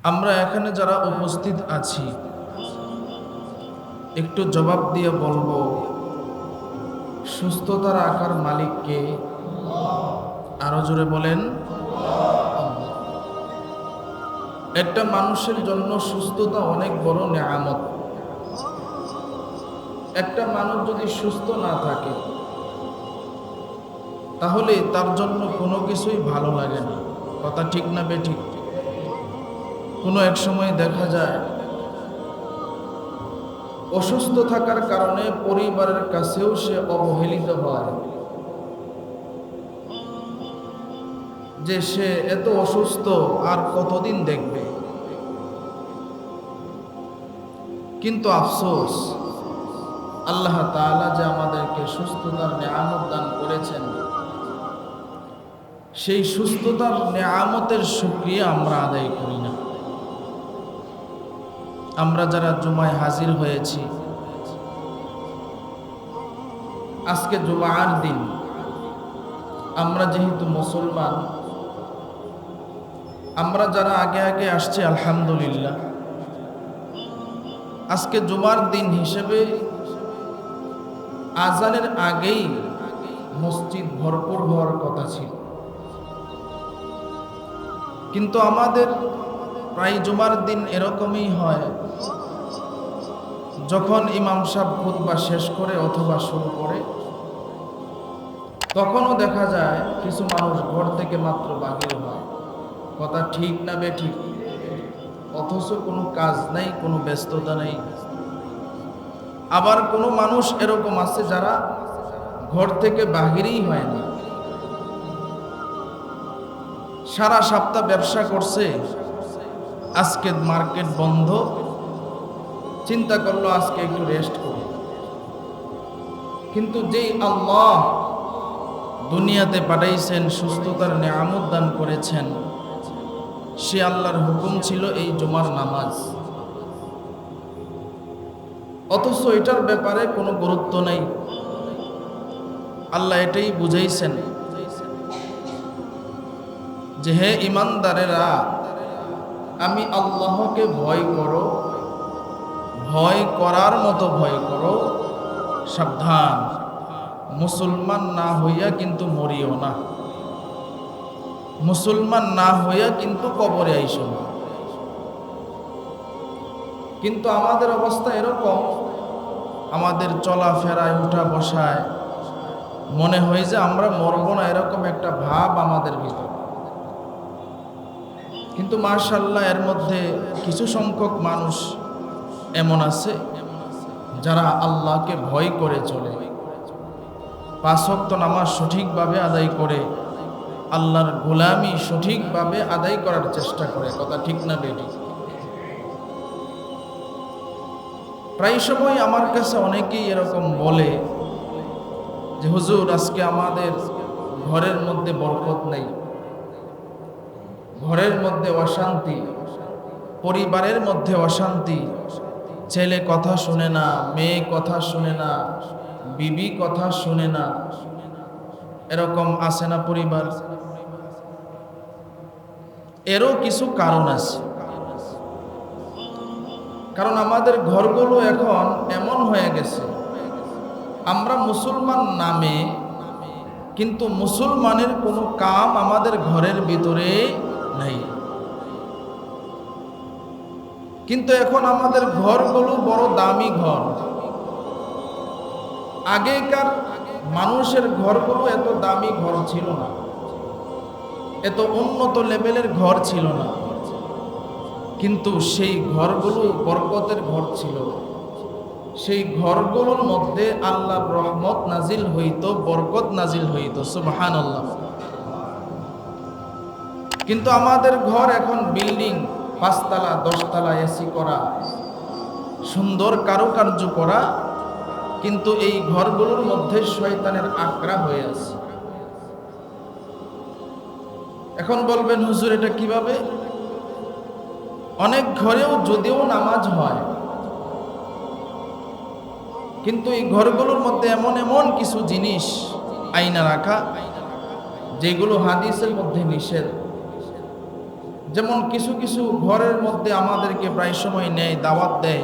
আমরা এখানে যারা উপস্থিত আছি একটু জবাব দিয়ে বলবো, সুস্থতা রাখার মালিককে? আরো জোরে বলেন। একটা মানুষের জন্য সুস্থতা অনেক বড় নেয়ামত। একটা মানুষ যদি সুস্থ না থাকে তাহলে তার জন্য কোনো কিছুই ভালো লাগে না। কথা ঠিক না বেঠিক? কোনো এক সময় দেখা যায় অসুস্থ থাকার কারণে পরিবারের কাছেও সে অবহেলিত হয়, যে সে এত অসুস্থ আর কতদিন দেখবে। কিন্তু আফসোস, আল্লাহ তাআলা যে আমাদেরকে সুস্থতার নেয়ামত দান করেছেন, সেই সুস্থতার নেয়ামতের শুকরিয়া আমরা আদায় করি না। আমরা যারা জুমায় হাজির হয়েছি, আজকে জুমার দিন, আমরা যেহেতু মুসলমান, আমরা যারা আগে আগে আসছি আলহামদুলিল্লাহ, আজকে জুমার দিন হিসেবে আজানের আগেই মসজিদ ভরপুর হওয়ার কথা ছিল। কিন্তু আমাদের প্রায় জুমার দিন এরকমই হয়, যখন ইমাম সাহেব খুতবা শেষ করে অথবা শুরু করে, তখনও দেখা যায় কিছু মানুষ ঘর থেকে মাত্র বাহির হয়। কথা ঠিক না বেঠিক? অথচ কোনো কাজ নাই, কোনো ব্যস্ততা নেই। আবার কোনো মানুষ এরকম আছে যারা ঘর থেকে বাহিরই হয় না, সারা সপ্তাহ ব্যবসা করছে, আজকে মার্কেট বন্ধ, চিন্তা করলো আজকে একটু রেস্ট করি। কিন্তু যেই আল্লাহ দুনিয়াতে পাঠাইছেন, সুস্থতার নেয়ামত দান করেছেন, সে আল্লাহর হুকুম ছিল এই জুমার নামাজ, অথচ এটার ব্যাপারে কোনো গুরুত্ব নেই। আল্লাহ এটাই বুঝাইছেন যে হে ইমানদারেরা, আমি আল্লাহকে ভয় করো, ভয় করার মতো ভয় করো, সাবধান, মুসলমান না হইয়া কিন্তু মরিও না, মুসলমান না হইয়া কিন্তু কবরে আইসো না। কিন্তু আমাদের অবস্থা এরকম, আমাদের চলাফেরায় উঠা বসায় মনে হয় যে আমরা মরব না, এরকম একটা ভাব আমাদের ভিতর। কিন্তু মাশাআল্লাহ, এর মধ্যে কিছু সংখ্যক মানুষ এমন আছে যারা আল্লাহকে ভয় করে চলে, 5 ওয়াক্ত নামাজ সঠিকভাবে আদায় করে, আল্লাহর গোলামি সঠিকভাবে আদায় করার চেষ্টা করে। কথা ঠিক না বেঠিক? প্রায় সময় আমার কাছে অনেকেই এরকম বলে যে হুজুর, আজকে আমাদের ঘরের মধ্যে বরকত নেই, ঘরের মধ্যে অশান্তি, পরিবারের মধ্যে অশান্তি, ছেলে কথা শুনে না, মেয়ে কথা শুনে না, বিবি কথা শুনে না। এরকম আছে না পরিবার? এরও কিছু কারণ আছে। কারণ আমাদের ঘরগুলো এখন এমন হয়ে গেছে, আমরা মুসলমান নামে, কিন্তু মুসলমানের কোনো কাম আমাদের ঘরের ভিতরে নাই। কিন্তু এখন আমাদের ঘরগুলো বড় দামি ঘর। আগেকার মানুষের ঘরগুলো এত দামি ঘর ছিল না, এত উন্নত লেভেলের ঘর ছিল না, কিন্তু সেই ঘরগুলো বরকতের ঘর ছিল। সেই ঘরগুলোর মধ্যে আল্লাহর রহমত নাজিল হইতো, বরকত নাজিল হইতো। সুবহানাল্লাহ। কিন্তু আমাদের ঘর এখন বিল্ডিং, 5 তলা 10 তলা এসি করা, সুন্দর কারুকার্য করা, কিন্তু এই ঘরগুলোর মধ্যে শয়তানের আকড়া হয়ে আছে। এখন বলবেন হুজুর, এটা কিভাবে? অনেক ঘরেও যদিও নামাজ হয়, কিন্তু এই ঘরগুলোর মধ্যে এমন এমন কিছু জিনিস আইনা রাখা যেগুলো হাদিসের মধ্যে নিষেধ, যেমন কিছু কিছু ঘরের মধ্যে আমাদেরকে প্রায় সময় নেয়, দাওয়াত দেয়।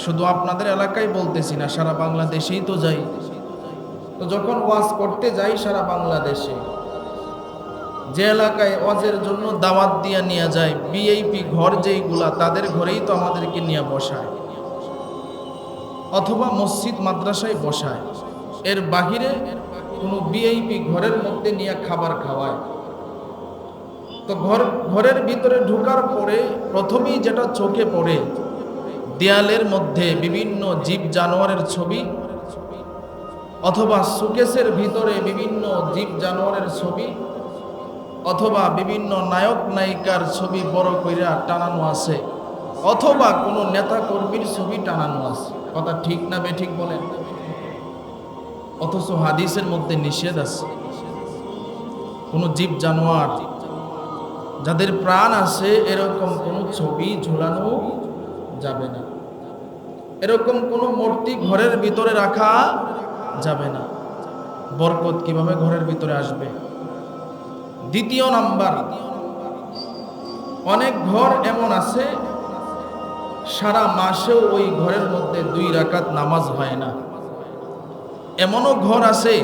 শুধু আপনাদের এলাকায় বলতেছি না, সারা বাংলাদেশেই তো যাই। তো যখন ওয়াজ করতে যাই সারা বাংলাদেশে, যে এলাকায় ওয়াজের জন্য দাওয়াত দিয়ে নিয়ে যায়, ভিআইপি ঘর যেইগুলা, তাদের ঘরেই তো আমাদেরকে নিয়ে বসায়, অথবা মসজিদ মাদ্রাসায় বসায়। এর বাহিরে কোনো ভিআইপি ঘরের মধ্যে নিয়ে খাবার খাওয়ায়। তো ঘরের ভিতরে ঢোকার পরে প্রথমেই যেটা চোখে পড়ে, দেয়ালের মধ্যে বিভিন্ন জীব জানোয়ারের ছবি, অথবা সুকেসের ভিতরে বিভিন্ন জীব জানোয়ারের ছবি, অথবা বিভিন্ন নায়ক নায়িকার ছবি বড় কইরা টানানো আছে, অথবা কোনো নেতা কর্মীর ছবি টানানো আছে। কথা ঠিক না বেঠিক বলেন? অথচ হাদিসের মধ্যে নিষেধ আছে, কোনো জীব জানোয়ার যাদের প্রাণ আছে এরকম কোনো ছবি ঝুলানো যাবে না, এরকম কোনো মূর্তি ঘরের ভিতরে রাখা যাবে না। বরকত কিভাবে ঘরের ভিতরে আসবে? দ্বিতীয় নাম্বার, অনেক ঘর এমন আছে সারা মাসেও ওই ঘরের মধ্যে 2 রাকাত নামাজ হয় না। এমনও ঘর আছে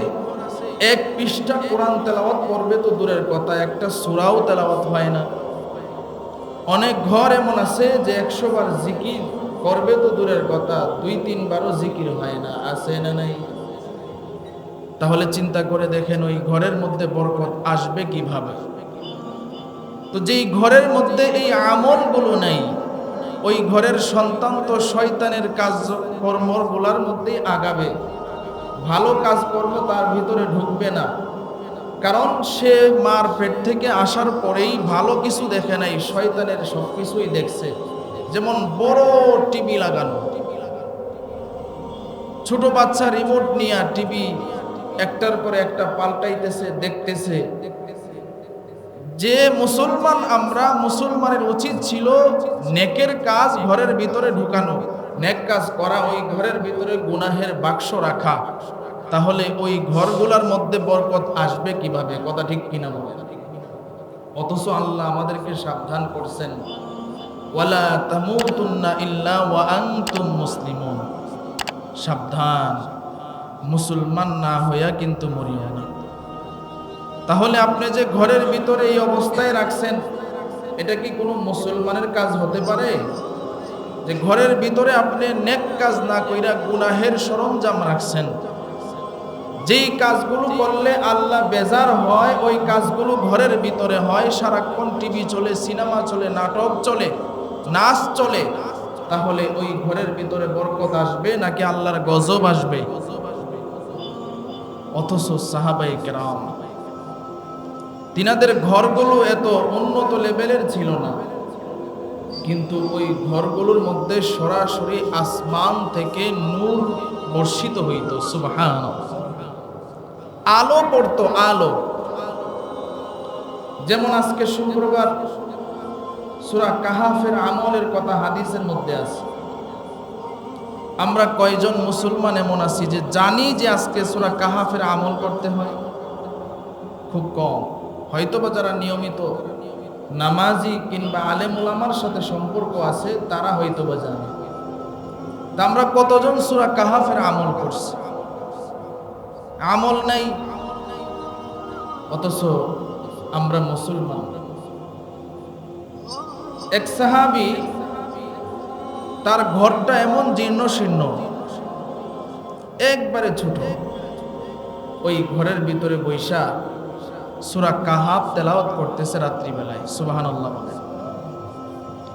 এক পৃষ্ঠা কোরআন তেলাওয়াত করবে তো দূরের কথা, একটা সূরাও তেলাওয়াত হয় না। অনেক ঘর এমন আছে যে 100 বার জিকির করবে তো দূরের কথা, 2-3 বারও জিকির হয় না। আছে না নাই? তাহলে চিন্তা করে দেখেন ওই ঘরের মধ্যে বরকত আসবে কিভাবে? তো যেই ঘরের মধ্যে এই আমলগুলো নাই, ওই ঘরের সন্তান তো শয়তানের কাজকর্মগুলোর মধ্যেই আগাবে, ভালো কাজকর্ম তার ভিতরে ঢুকবে না। কারণ সে মার পেট থেকে আসার পরেই ভালো কিছু দেখে নাই, শয়তানের সব কিছুই দেখছে। যেমন বড় টিভি লাগানো, ছোট বাচ্চা রিমোট নিয়ে টিভি একটার পরে একটা পাল্টাইতেছে, দেখতেছে। যে মুসলমান আমরা, মুসলমানের উচিত ছিল নেকের কাজ ঘরের ভিতরে ঢুকানো, নেক কাজ করা, ওই ঘরের ভিতরে গুনাহের বাক্স রাখা। তাহলে ওই ঘরগুলোর মধ্যে বরকত আসবে কিভাবে? কথা ঠিক কিনা বলেন? অথচ আল্লাহ আমাদেরকে সাবধান করছেন, ওয়ালা তামুতুন্না ইল্লা ওয়া আনতুম মুসলিমুন। সাবধান, মুসলমান না হইয়া কিন্তু মরিও না। তাহলে আপনি যে ঘরের ভিতরে এই অবস্থায় রাখছেন, এটা কি কোনো মুসলমানের কাজ হতে পারে? যে ঘরের ভিতরে আপনি নেক কাজ না কইরা গুনাহের সরঞ্জাম রাখছেন, যেই কাজগুলো করলে আল্লাহ বেজার হয় ওই কাজগুলো ঘরের ভিতরে হয়। সারাক্ষণ টিভি চলে, সিনেমা চলে, নাটক চলে, নাচ চলে। তাহলে ওই ঘরের ভিতরে বরকত আসবে নাকি আল্লাহর গজব আসবে? অথচ সাহাবায়ে কেরাম, তিনাদের ঘরগুলো এত উন্নত লেভেলের ছিল না, কিন্তু ওই ঘরগুলোর মধ্যে সরাসরি আসমান থেকে নূর বর্ষিত হইত। সুবহানাল্লাহ, আলো পড়তো, আলো। যেমন আজকে শুক্রবার সূরা কাহাফের আমলের কথা হাদিসের মধ্যে আছে। আমরা কয়জন মুসলমান এমন আছি যে জানি যে আজকে সূরা কাহাফের আমল করতে হয়? খুব কম। হয়তোবা যারা নিয়মিত নামাজি কিংবা আলেম ওলামার সাথে সম্পর্ক আছে তারা হয়তোবা জানে। তা আমরা কতজন সূরা কাহাফের আমল করছি? আমল নাই, অথচ আমরা মুসলমান। এক সাহাবী, তার ঘরটা এমন জীর্ণ শীর্ণ, একবারে ছোট, ওই ঘরের ভিতরে বৈশা সূরা কাহাফ তেলাওয়াত করতেছে রাত্রিবেলায়। সুবহানাল্লাহ।